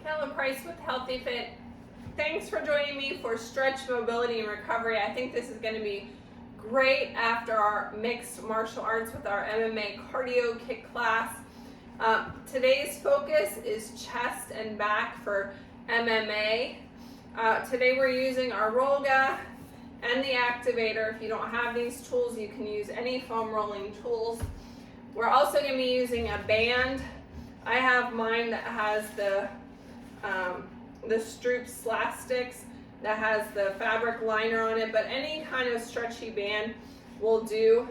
Helen Price with Healthy Fit. Thanks for joining me for stretch, mobility, and recovery. I think this is going to be great after our mixed martial arts with our MMA cardio kick class. Today's focus is chest and back for MMA. Today we're using our Rolga and the activator. If you don't have these tools, you can use any foam rolling tools. We're also going to be using a band. I have mine that has the Stroops elastics that has the fabric liner on it, but any kind of stretchy band will do.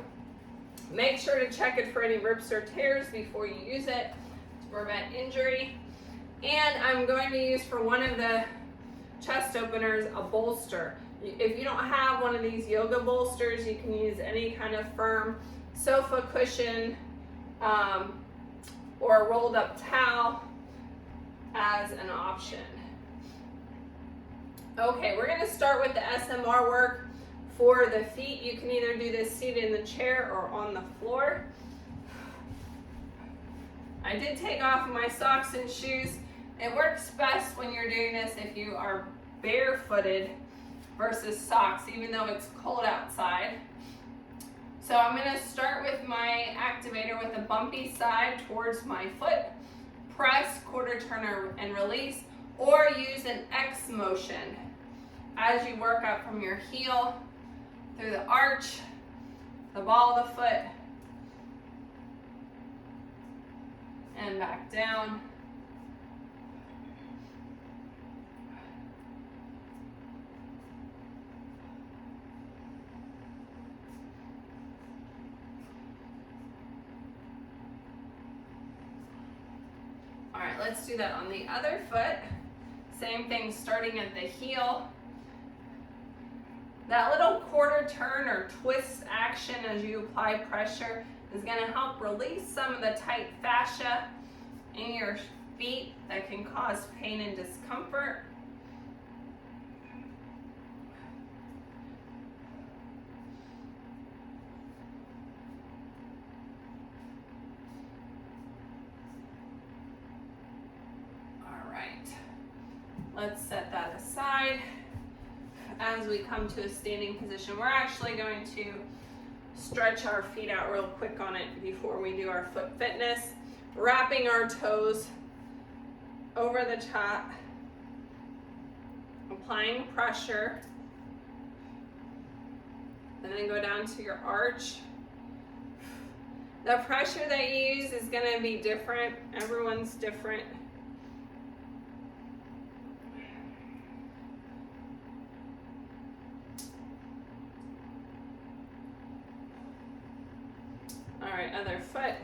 Make sure to check it for any rips or tears before you use it to prevent injury. And I'm going to use for one of the chest openers a bolster. If you don't have one of these yoga bolsters, you can use any kind of firm sofa cushion or a rolled up towel as an option. Okay, we're going to start with the SMR work for the feet. You can either do this seated in the chair or on the floor. I did take off my socks and shoes. It works best when you're doing this if you are barefooted versus socks, even though it's cold outside. So I'm going to start with my activator with a bumpy side towards my foot. Press, quarter turn, and release, or use an X motion as you work up from your heel through the arch, the ball of the foot, and back down. All right, let's do that on the other foot. Same thing, starting at the heel. That little quarter turn or twist action as you apply pressure is going to help release some of the tight fascia in your feet that can cause pain and discomfort. Let's set that aside. As we come to a standing position, we're actually going to stretch our feet out real quick on it before we do our foot fitness. Wrapping our toes over the top, applying pressure, and then go down to your arch. The pressure that you use is going to be different. Everyone's different. All right, other foot,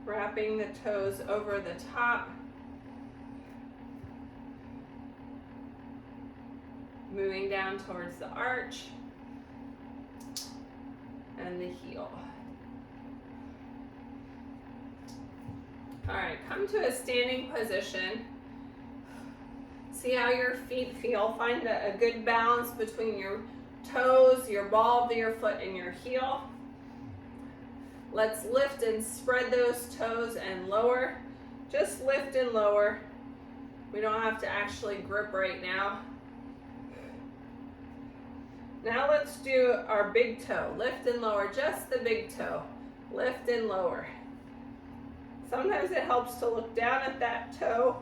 wrapping the toes over the top, moving down towards the arch and the heel. All right, come to a standing position. See how your feet feel. Find a good balance between your toes, your ball of your foot, and your heel. Let's lift and spread those toes and lower. Just lift and lower. We don't have to actually grip right now. Now let's do our big toe. Lift and lower, just the big toe. Lift and lower. Sometimes it helps to look down at that toe.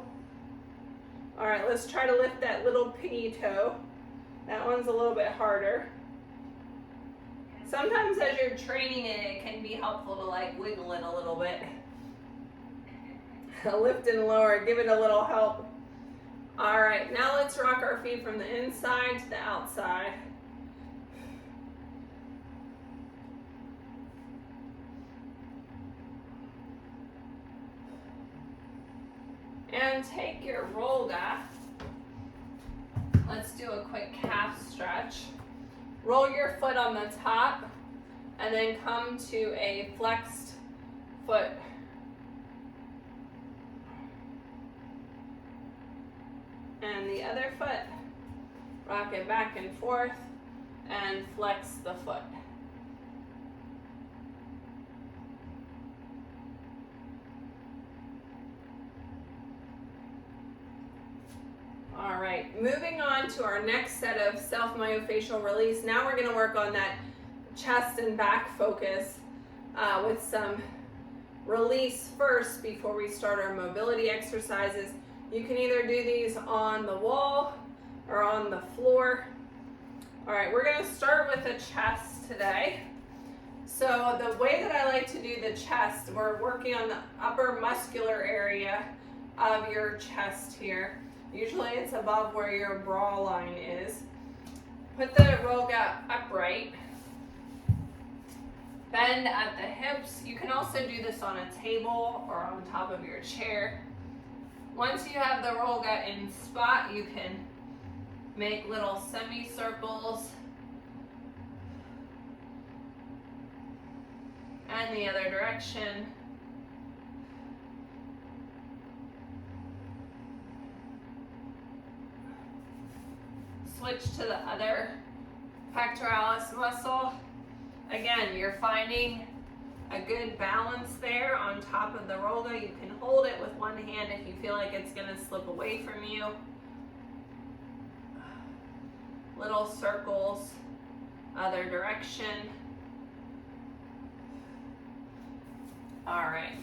All right, let's try to lift that little piggy toe. That one's a little bit harder. Sometimes as you're training it can be helpful to like wiggle it a little bit. Lift and lower, give it a little help. All right, now let's rock our feet from the inside to the outside. And take your Rolga. Let's do a quick calf stretch. Roll your foot on the top and then come to a flexed foot. And the other foot, rock it back and forth and flex the foot. moving on to our next set of self-myofascial release. Now we're gonna work on that chest and back focus with some release first before we start our mobility exercises. You can either do these on the wall or on the floor. All right, we're gonna start with the chest today. So the way that I like to do the chest, we're working on the upper muscular area of your chest here. Usually it's above where your bra line is. Put the roga upright. Bend at the hips. You can also do this on a table or on top of your chair. Once you have the roga in spot, you can make little semicircles. And the other direction. Switch to the other pectoralis muscle. Again, you're finding a good balance there on top of the roga. You can hold it with one hand if you feel like it's gonna slip away from you. Little circles, other direction. All right,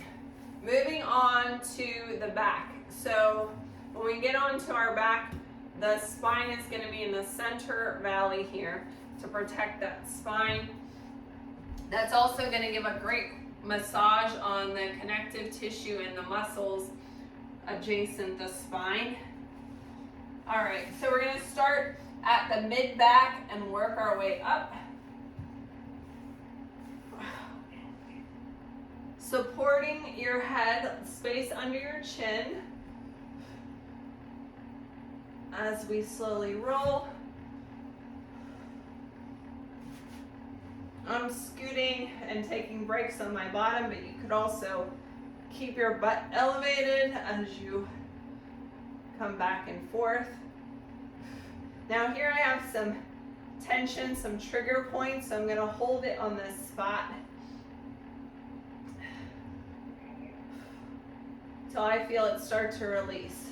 moving on to the back. So when we get onto our back, the spine is going to be in the center valley here to protect that spine. That's also going to give a great massage on the connective tissue and the muscles adjacent the spine. All right, so we're going to start at the mid-back and work our way up. Supporting your head, space under your chin. As we slowly roll. I'm scooting and taking breaks on my bottom, but you could also keep your butt elevated as you come back and forth. Now here I have some tension, some trigger points, so I'm going to hold it on this spot till I feel it start to release.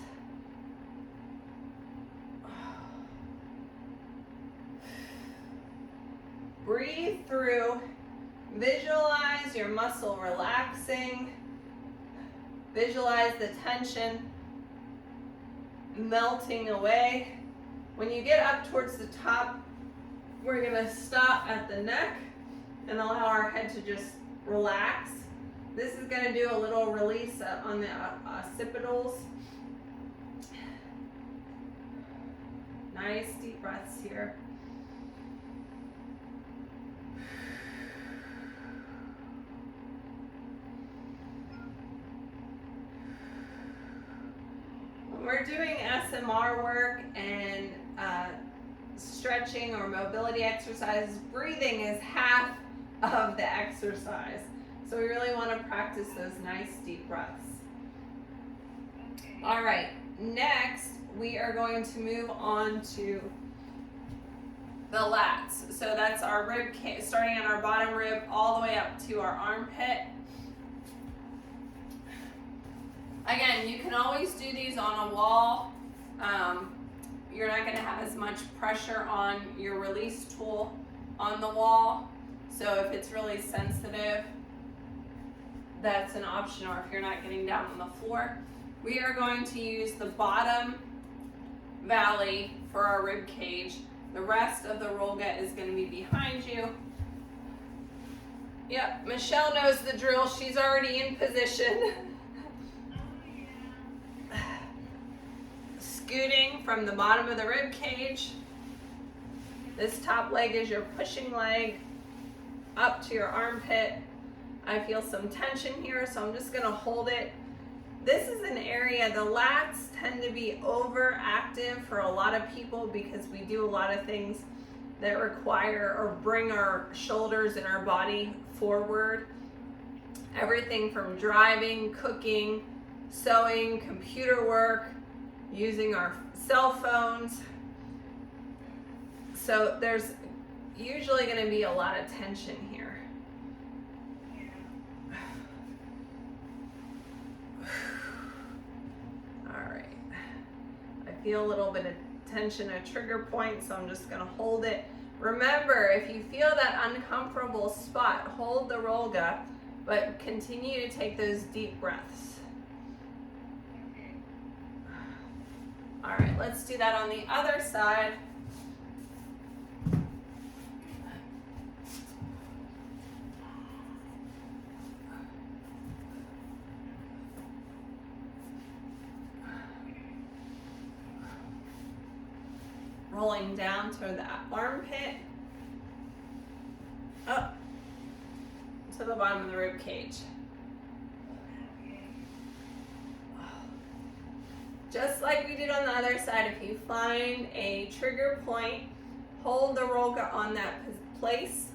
Breathe through, visualize your muscle relaxing, visualize the tension melting away. When you get up towards the top, we're gonna stop at the neck and allow our head to just relax. This is gonna do a little release on the occipitals. Nice deep breaths here. We're doing SMR work and stretching or mobility exercises. Breathing is half of the exercise. So we really want to practice those nice deep breaths. All right, next we are going to move on to the lats. So that's our rib cage, starting on our bottom rib all the way up to our armpit. Again, you can always do these on a wall. You're not going to have as much pressure on your release tool on the wall. So if it's really sensitive, that's an option, or if you're not getting down on the floor. We are going to use the bottom valley for our rib cage. The rest of the roga is going to be behind you. Yep, Michelle knows the drill. She's already in position. Scooting from the bottom of the rib cage. This top leg is your pushing leg up to your armpit. I feel some tension here, so I'm just gonna hold it. This is an area, the lats tend to be overactive for a lot of people because we do a lot of things that require or bring our shoulders and our body forward. Everything from driving, cooking, sewing, computer work, using our cell phones. So there's usually going to be a lot of tension here. All right. I feel a little bit of tension a trigger point, so I'm just gonna hold it. Remember, if you feel that uncomfortable spot, hold the rolga, but continue to take those deep breaths. All right, let's do that on the other side. Rolling down to the armpit, up to the bottom of the rib cage. Just like we did on the other side, if you find a trigger point, hold the rolga on that place.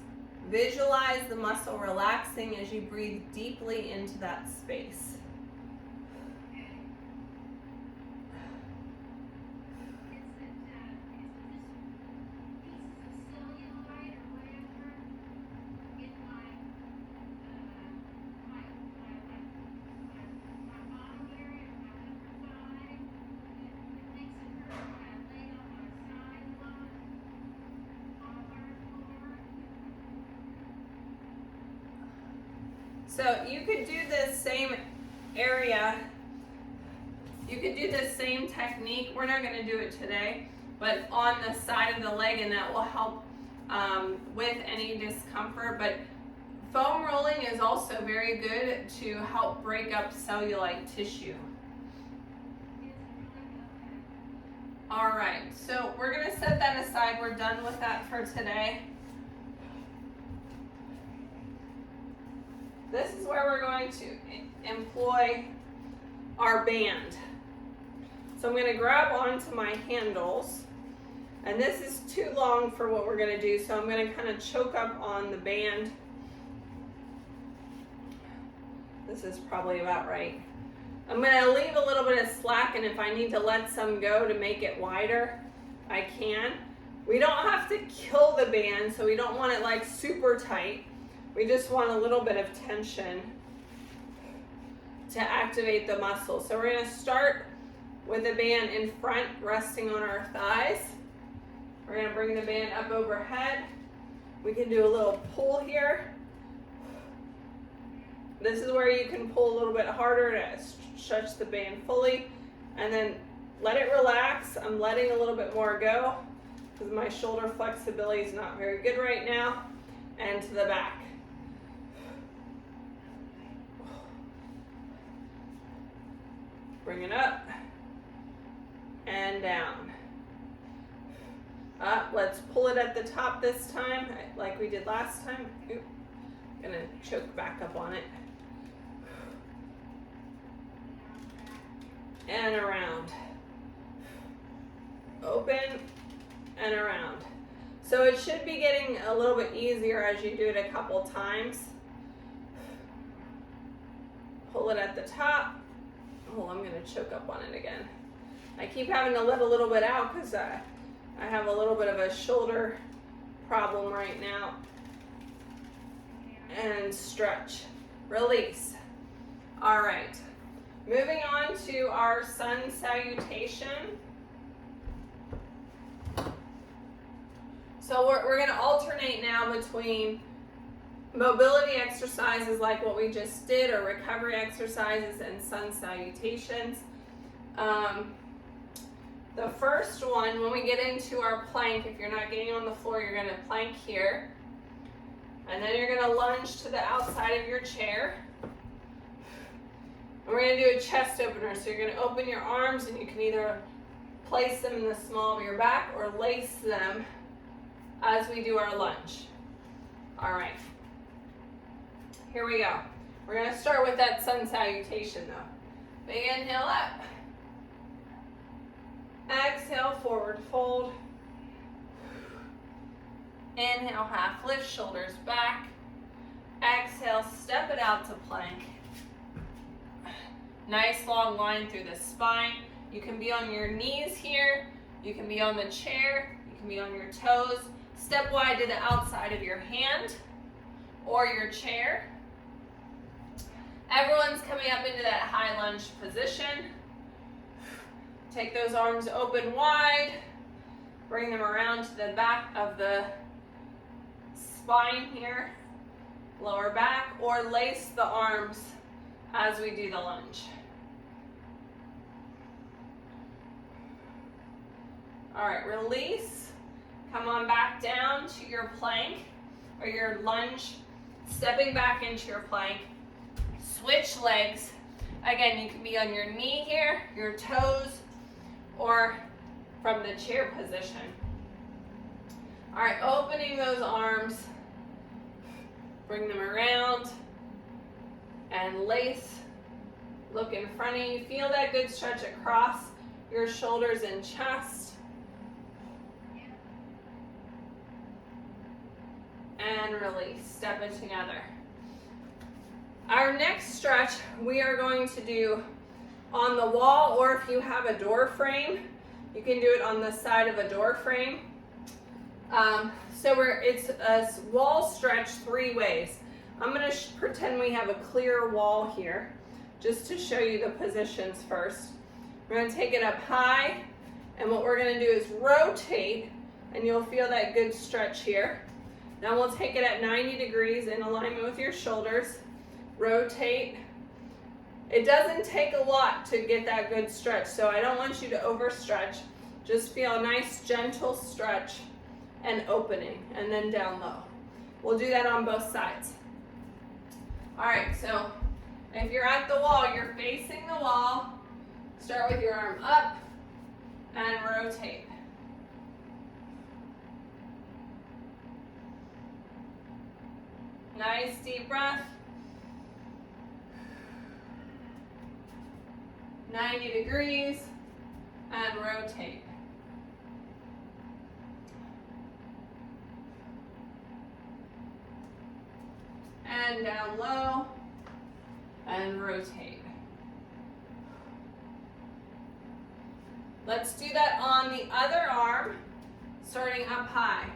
Visualize the muscle relaxing as you breathe deeply into that space. So you could do this same area, you could do this same technique. We're not going to do it today, but on the side of the leg, and that will help with any discomfort. But foam rolling is also very good to help break up cellulite tissue. All right, so we're going to set that aside. We're done with that for today. This is where we're going to employ our band. So I'm going to grab onto my handles, and this is too long for what we're going to do, so I'm going to kind of choke up on the band. This is probably about right. I'm going to leave a little bit of slack, and if I need to let some go to make it wider, I can. We don't have to kill the band, so we don't want it like super tight. We just want a little bit of tension to activate the muscle. So we're going to start with the band in front, resting on our thighs. We're going to bring the band up overhead. We can do a little pull here. This is where you can pull a little bit harder to stretch the band fully. And then let it relax. I'm letting a little bit more go because my shoulder flexibility is not very good right now. And to the back. Bring it up and down. Up, let's pull it at the top this time, like we did last time. Oop, gonna choke back up on it. And around. Open and around. So it should be getting a little bit easier as you do it a couple times. Pull it at the top. Oh, I'm going to choke up on it again. I keep having to let a little bit out because I have a little bit of a shoulder problem right now. And stretch. Release. All right. Moving on to our sun salutation. So we're going to alternate now between mobility exercises like what we just did, or recovery exercises, and sun salutations. The first one, when we get into our plank, if you're not getting on the floor, you're going to plank here. And then you're going to lunge to the outside of your chair. And we're going to do a chest opener. So you're going to open your arms, and you can either place them in the small of your back or lace them as we do our lunge. All right. Here we go. We're going to start with that sun salutation though. Big inhale up. Exhale, forward fold. Inhale, half lift, shoulders back. Exhale, step it out to plank. Nice long line through the spine. You can be on your knees here. You can be on the chair. You can be on your toes. Step wide to the outside of your hand or your chair. Everyone's coming up into that high lunge position. Take those arms open wide. Bring them around to the back of the spine here, lower back, or lace the arms as we do the lunge. All right, release. Come on back down to your plank or your lunge, stepping back into your plank. Switch legs. Again, you can be on your knee here, your toes, or from the chair position. All right, opening those arms. Bring them around and lace. Look in front of you. Feel that good stretch across your shoulders and chest. And release. Step it together. Our next stretch we are going to do on the wall, or if you have a door frame, you can do it on the side of a door frame. It's a wall stretch 3 ways. I'm going to pretend we have a clear wall here, just to show you the positions first. We're going to take it up high, and what we're going to do is rotate, and you'll feel that good stretch here. Now we'll take it at 90 degrees in alignment with your shoulders. Rotate. It doesn't take a lot to get that good stretch, so I don't want you to overstretch. Just feel a nice gentle stretch and opening, and then down low. We'll do that on both sides. All right, so if you're at the wall, you're facing the wall. Start with your arm up and rotate. Nice deep breath. 90 degrees and rotate. And down low and rotate. Let's do that on the other arm, starting up high.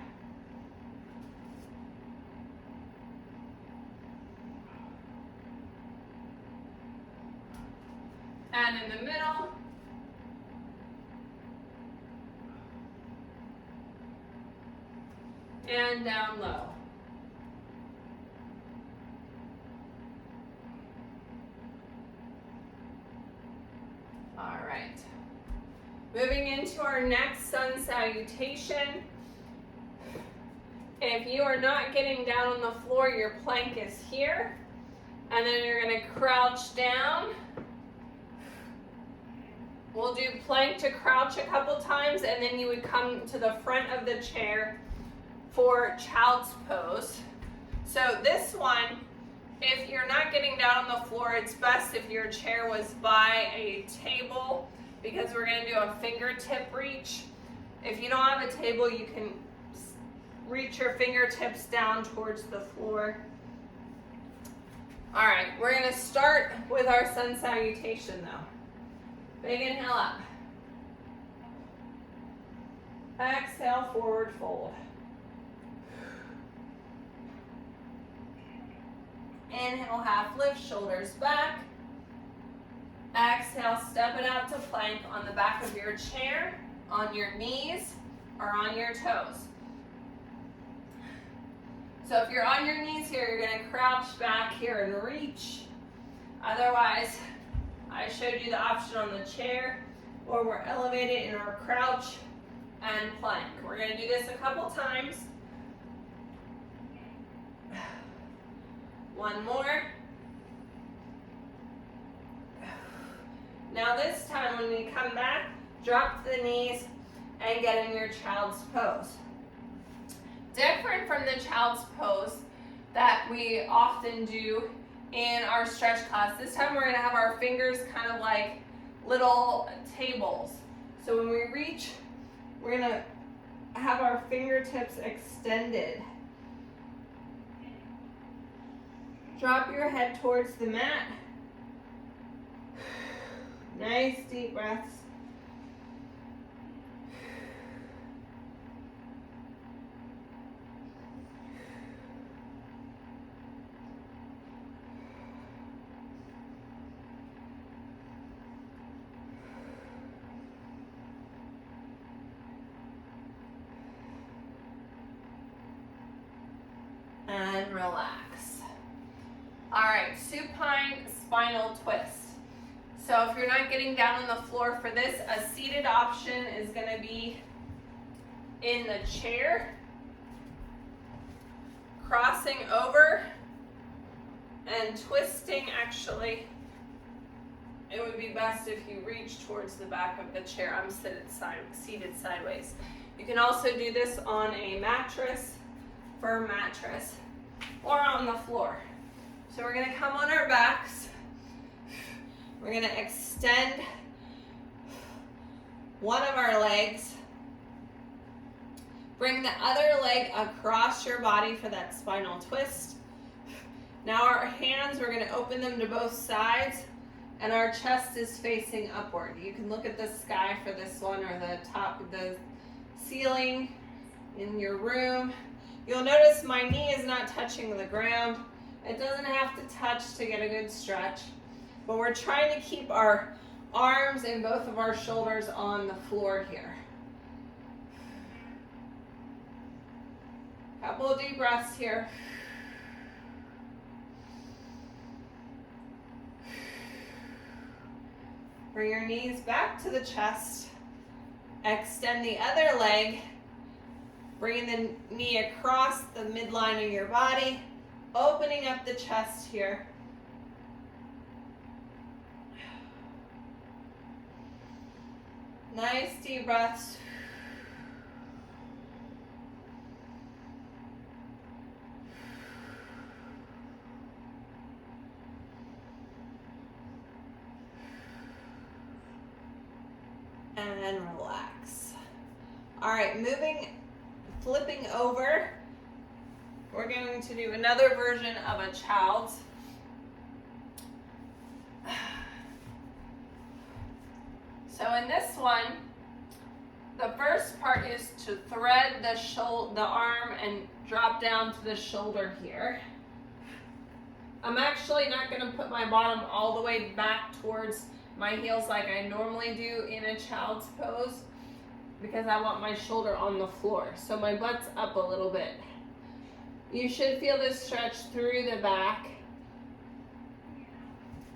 And in the middle. And down low. All right. Moving into our next sun salutation. If you are not getting down on the floor, your plank is here. And then you're going to crouch down. We'll do plank to crouch a couple times, and then you would come to the front of the chair for child's pose. So this one, if you're not getting down on the floor, it's best if your chair was by a table, because we're going to do a fingertip reach. If you don't have a table, you can reach your fingertips down towards the floor. All right, we're going to start with our sun salutation though. Big inhale up. Exhale, forward fold. Inhale, half lift, shoulders back. Exhale, step it out to plank on the back of your chair, on your knees, or on your toes. So if you're on your knees here, you're going to crouch back here and reach. Otherwise, I showed you the option on the chair, or we're elevated in our crouch and plank. We're going to do this a couple times. One more. Now this time when we come back, drop the knees and get in your child's pose. Different from the child's pose that we often do in our stretch class. This time we're going to have our fingers kind of like little tables. So when we reach, we're going to have our fingertips extended. Drop your head towards the mat. Nice deep breaths. and relax. All right, supine spinal twist. So if you're not getting down on the floor for this, a seated option is going to be in the chair, crossing over and twisting. Actually, it would be best if you reach towards the back of the chair. I'm seated sideways. You can also do this on a mattress, firm mattress, or on the floor. So we're going to come on our backs. We're going to extend one of our legs. Bring the other leg across your body for that spinal twist. Now our hands, we're going to open them to both sides, and our chest is facing upward. You can look at the sky for this one, or the top of the ceiling in your room. You'll notice my knee is not touching the ground. It doesn't have to touch to get a good stretch, but we're trying to keep our arms and both of our shoulders on the floor here. Couple of deep breaths here. Bring your knees back to the chest. Extend the other leg. Bringing the knee across the midline of your body. Opening up the chest here. Nice deep breaths. And relax. All right, flipping over. We're going to do another version of a child's. So in this one, the first part is to thread the arm and drop down to the shoulder here. I'm actually not going to put my bottom all the way back towards my heels like I normally do in a child's pose, because I want my shoulder on the floor. So my butt's up a little bit. You should feel this stretch through the back.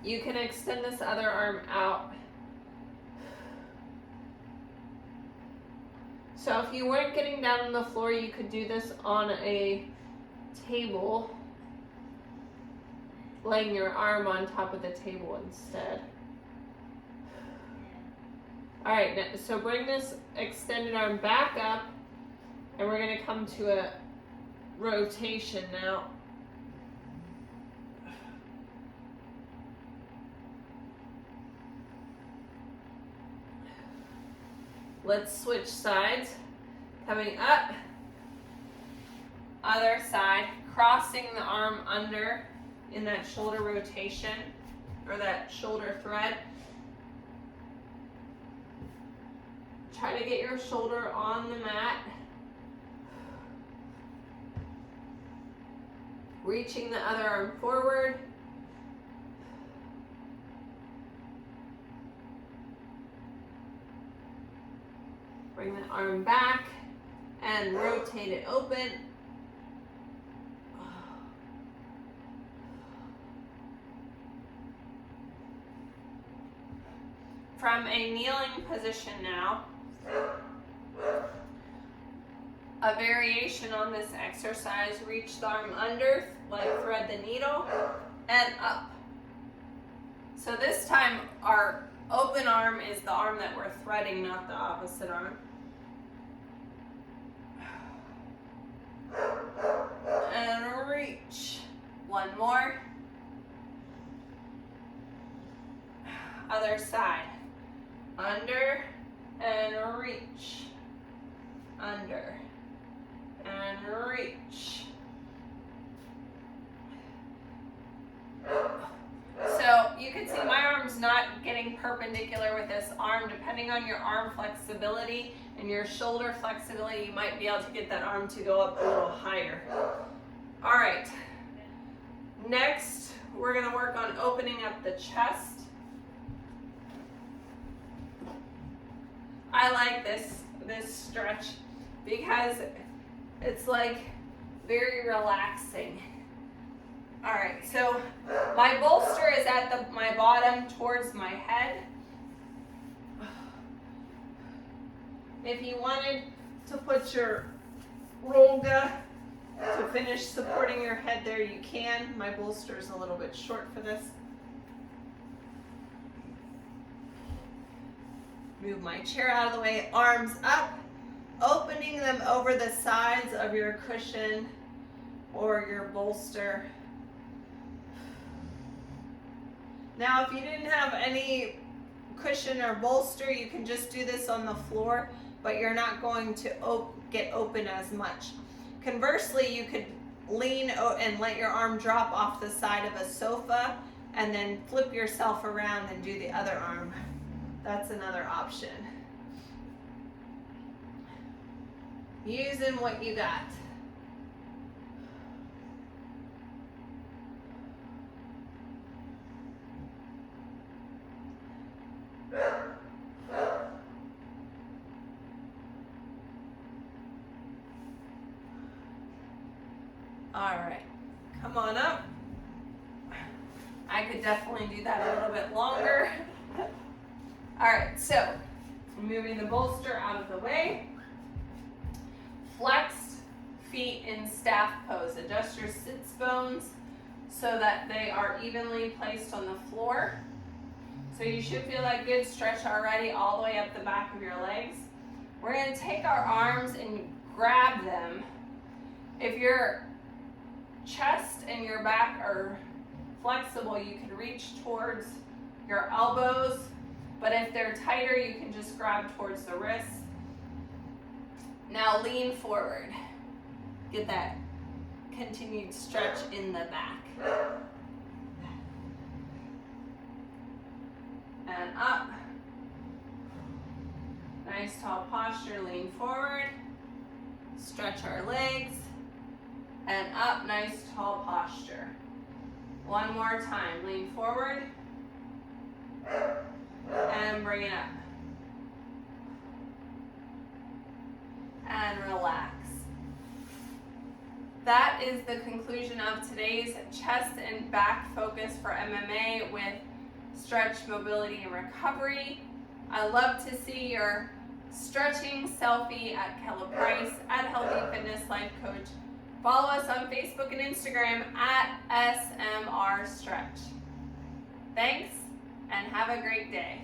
You can extend this other arm out. So if you weren't getting down on the floor, you could do this on a table, laying your arm on top of the table instead. All right, so bring this extended arm back up, and we're going to come to a rotation now. Let's switch sides. Coming up, other side, crossing the arm under in that shoulder rotation, or that shoulder thread. Try to get your shoulder on the mat. Reaching the other arm forward. Bring the arm back and rotate it open. From a kneeling position now, a variation on this exercise, reach the arm under, like thread the needle, and up. So this time our open arm is the arm that we're threading, not the opposite arm. And reach. One more. Other side. Under and reach. Under and reach. So you can see my arm's not getting perpendicular with this arm. Depending on your arm flexibility and your shoulder flexibility, you might be able to get that arm to go up a little higher. All right. Next, we're going to work on opening up the chest. I like this stretch because it's like very relaxing. All right, so my bolster is at my bottom towards my head. If you wanted to put your Rolga to finish supporting your head there, you can. My bolster is a little bit short for this. Move my chair out of the way, arms up, opening them over the sides of your cushion or your bolster. Now, if you didn't have any cushion or bolster, you can just do this on the floor, but you're not going to get open as much. Conversely, you could lean and let your arm drop off the side of a sofa and then flip yourself around and do the other arm. That's another option. Using what you got. All right, come on up. I could definitely do that a little bit longer. All right, so moving the bolster out of the way. Flexed feet in staff pose. Adjust your sits bones so that they are evenly placed on the floor. So you should feel that good stretch already all the way up the back of your legs. We're going to take our arms and grab them. If your chest and your back are flexible, you can reach towards your elbows, but if they're tighter, you can just grab towards the wrists. Now lean forward. Get that continued stretch in the back. And up. Nice tall posture, lean forward. Stretch our legs. And up, nice tall posture. One more time, lean forward. And bring it up. And relax. That is the conclusion of today's chest and back focus for MMA with stretch, mobility, and recovery. I love to see your stretching selfie at Kella Price, at Healthy Fitness Life Coach. Follow us on Facebook and Instagram at SMR Stretch. Thanks, and have a great day.